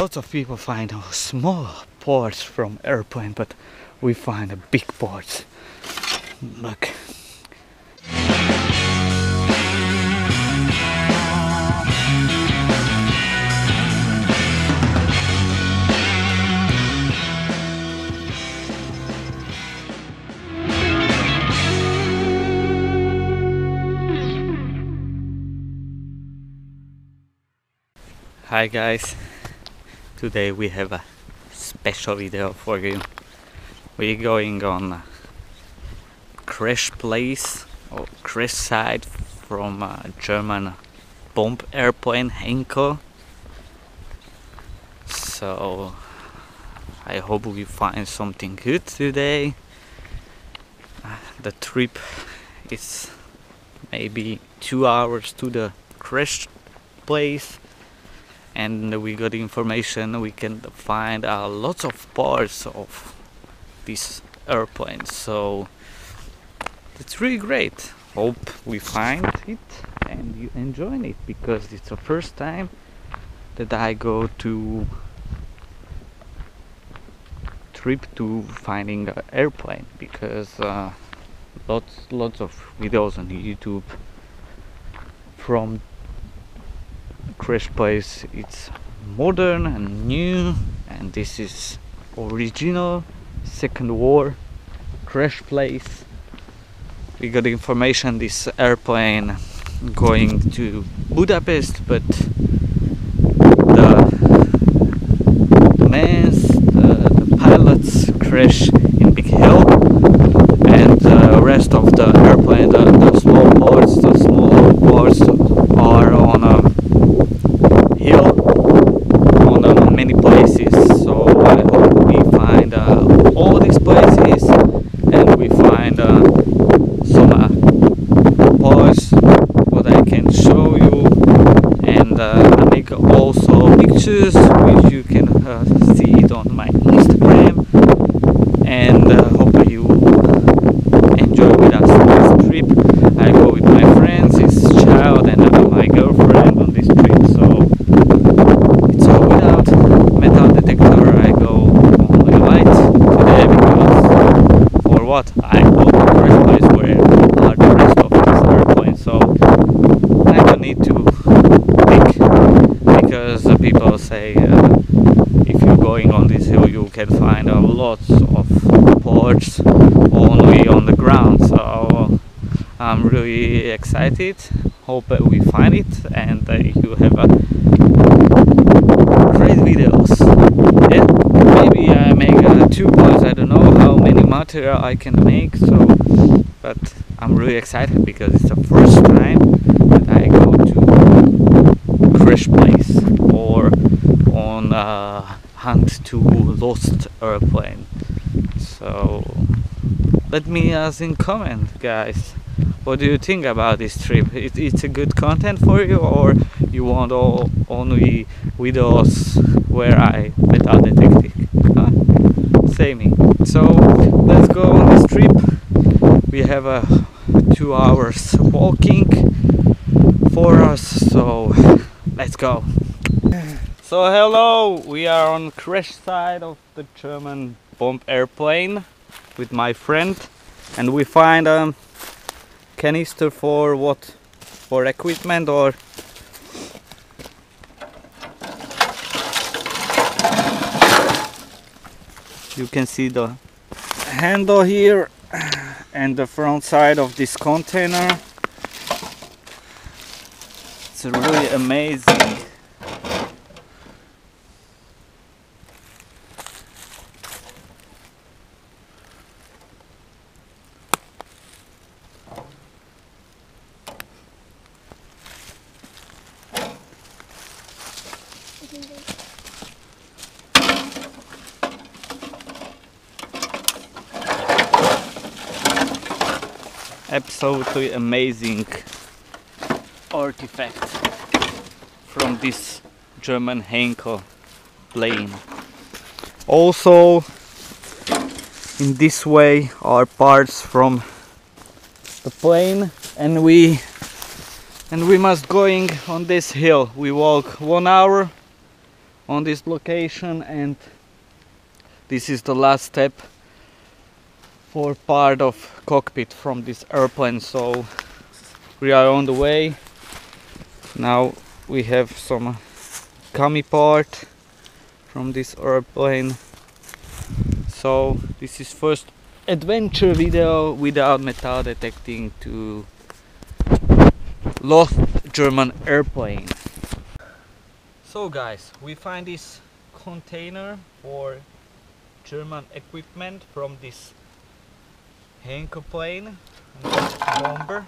lots of people find small parts from airplane, but we find big parts. Look. Hi guys, today we have a special video for you. We're going on a crash place or crash site from a German bomb airplane Heinkel. So I hope we find something good today. The trip is maybe 2 hours to the crash place. And we got information we can find lots of parts of this airplane, so it's really great. Hope we find it and you enjoy it, because it's the first time that I go to trip to finding an airplane, because lots of videos on YouTube from crash place. It's modern and new, and this is original Second War crash place. We got information this airplane going to Budapest, but the pilots crash in Big Hill, and the rest of the airplane, the small parts are on a hill on many places. So I hope we find all these places, and we find some parts what I can show you, and I make also pictures which you can see it on my Instagram, and hope you enjoy with us this trip. I go with my friends, his child, and my girlfriend on this trip. So it's all without metal detector. I go only light today, because for what? I go to the first place where are the rest of this airplane, so I don't need to pick, because people say if you're going on this hill you can find lots of parts only on the ground. So I'm really excited. Hope we find it, and you have a great videos. Yeah, maybe I make 2 parts. I don't know how many material I can make. So, but I'm really excited because it's the first time that I go to crash place or on hunt to lost airplane. So let me ask in comment, guys. What do you think about this trip? It's a good content for you, or you want only videos where I metal detecting? Say me. So let's go on this trip. We have 2 hours walking for us, so let's go. So hello, we are on crash site of the German bomb airplane with my friend, and we find canister for what? For equipment, or you can see the handle here and the front side of this container. It's really amazing. Absolutely amazing artifact from this German Heinkel plane. Also in this way are parts from the plane, and we must going on this hill. We walk 1 hour on this location, and this is the last step for part of cockpit from this airplane. So we are on the way. Now we have some gummy part from this airplane. So this is first adventure video without metal detecting to lost German airplane. So guys, we find this container for German equipment from this Heinkel plane, bomber,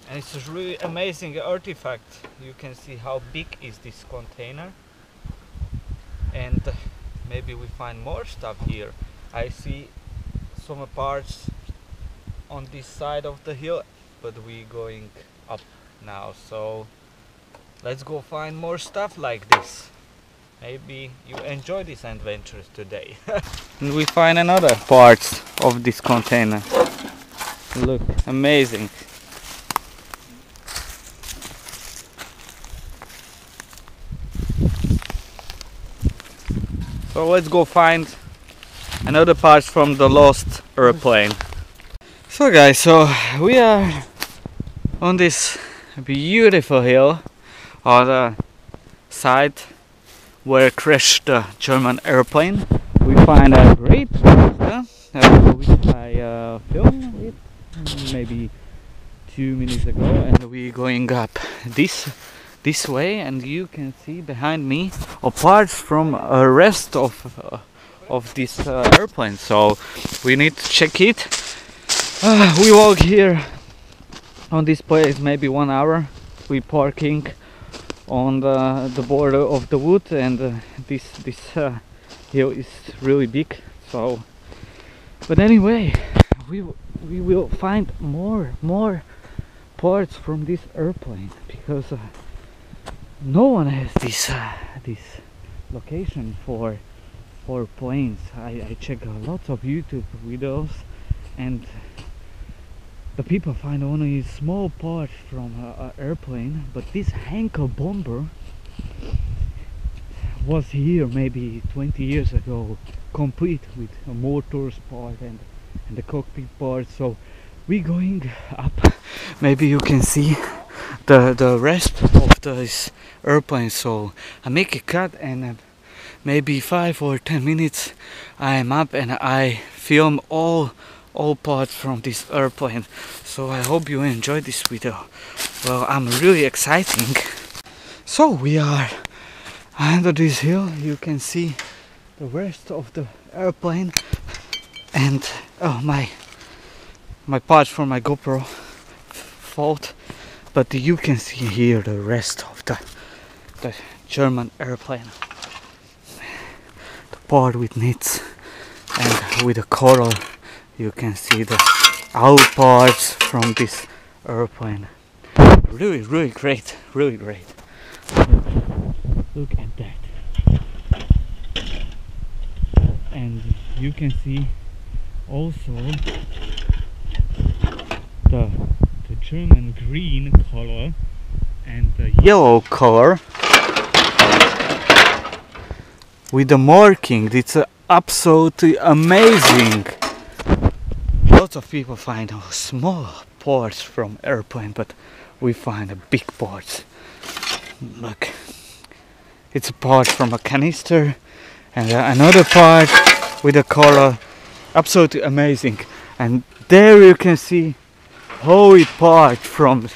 and it's a really amazing artifact. You can see how big is this container, and maybe we find more stuff here. I see some parts on this side of the hill, but we're going up now, so let's go find more stuff like this. Maybe you enjoy these adventures today. And we find another parts of this container. Look, amazing. So let's go find another parts from the lost airplane. So guys, so we are on this beautiful hill on the side where crashed the German airplane. We find a great poster which I filmed it maybe 2 minutes ago, and we're going up this way, and you can see behind me parts from the rest of this airplane. So we need to check it. We walk here on this place maybe 1 hour. We parking on the border of the wood, and this hill is really big. So, but anyway, we will find more parts from this airplane, because no one has this location for planes. I check lots of YouTube videos, and the people find only small parts from an airplane, but this Heinkel bomber was here maybe 20 years ago, complete with a motor's part and the cockpit part. So we're going up. Maybe you can see the rest of this airplane. So I make a cut, and maybe 5 or 10 minutes I am up and I film all parts from this airplane. So I hope you enjoyed this video. Well, I'm really exciting. So we are under this hill. You can see the rest of the airplane, and oh, my parts for my GoPro fault, but you can see here the rest of the German airplane, the part with knits and with the coral. You can see the out parts from this airplane. Really great, really great. Look at that. And you can see also the German green color and the yellow color with the marking. It's absolutely amazing. Lots of people find small parts from airplane, but we find big parts. Look, it's a part from a canister, and another part with a color. Absolutely amazing. And there you can see whole part from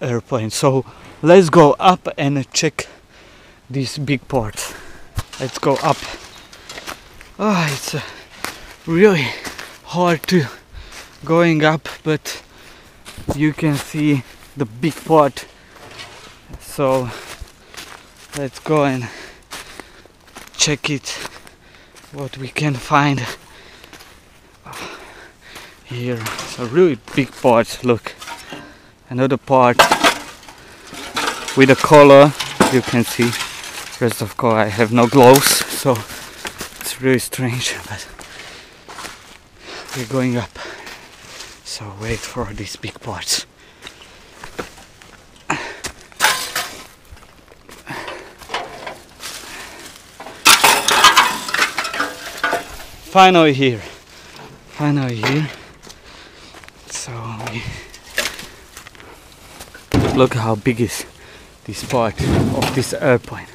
airplane. So let's go up and check these big parts. Let's go up. Oh, it's really hard to going up, but you can see the big part. So let's go and check it, what we can find here. So really big parts. Look, another part with a collar. You can see rest of course I have no gloves, so it's really strange, but we're going up. So wait for these big parts. finally here. So look how big is this part of this airplane.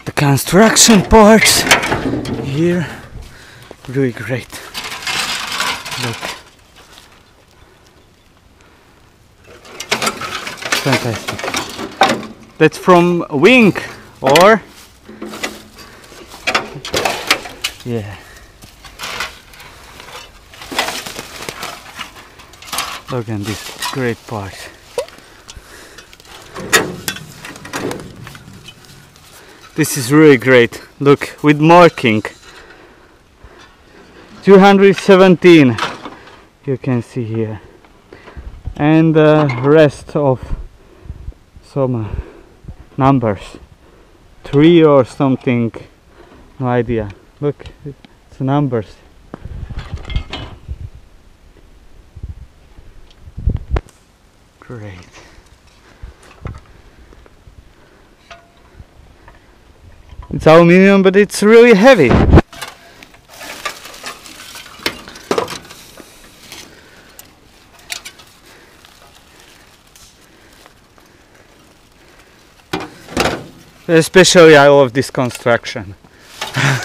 The construction parts here, really great. Look, fantastic. That's from wing, or yeah. Look at this great part. This is really great. Look, with marking 217 you can see here, and the rest of some numbers, 3 or something, no idea. Look, it's numbers. Great. It's aluminium, but it's really heavy. Especially I love this construction.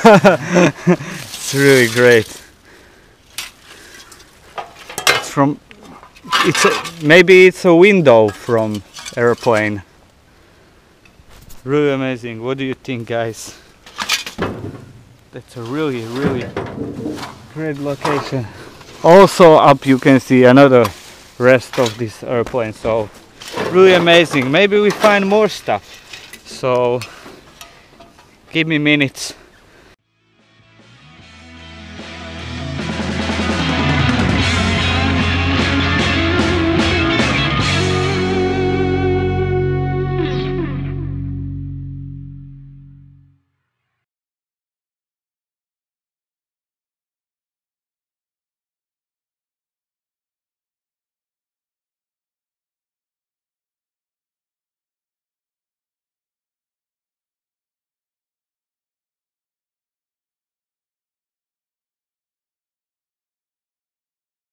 It's really great. It's from, maybe it's a window from airplane. Really amazing. What do you think, guys? That's a really great location. Also up you can see another rest of this airplane, so really amazing. Maybe we find more stuff, so give me minutes.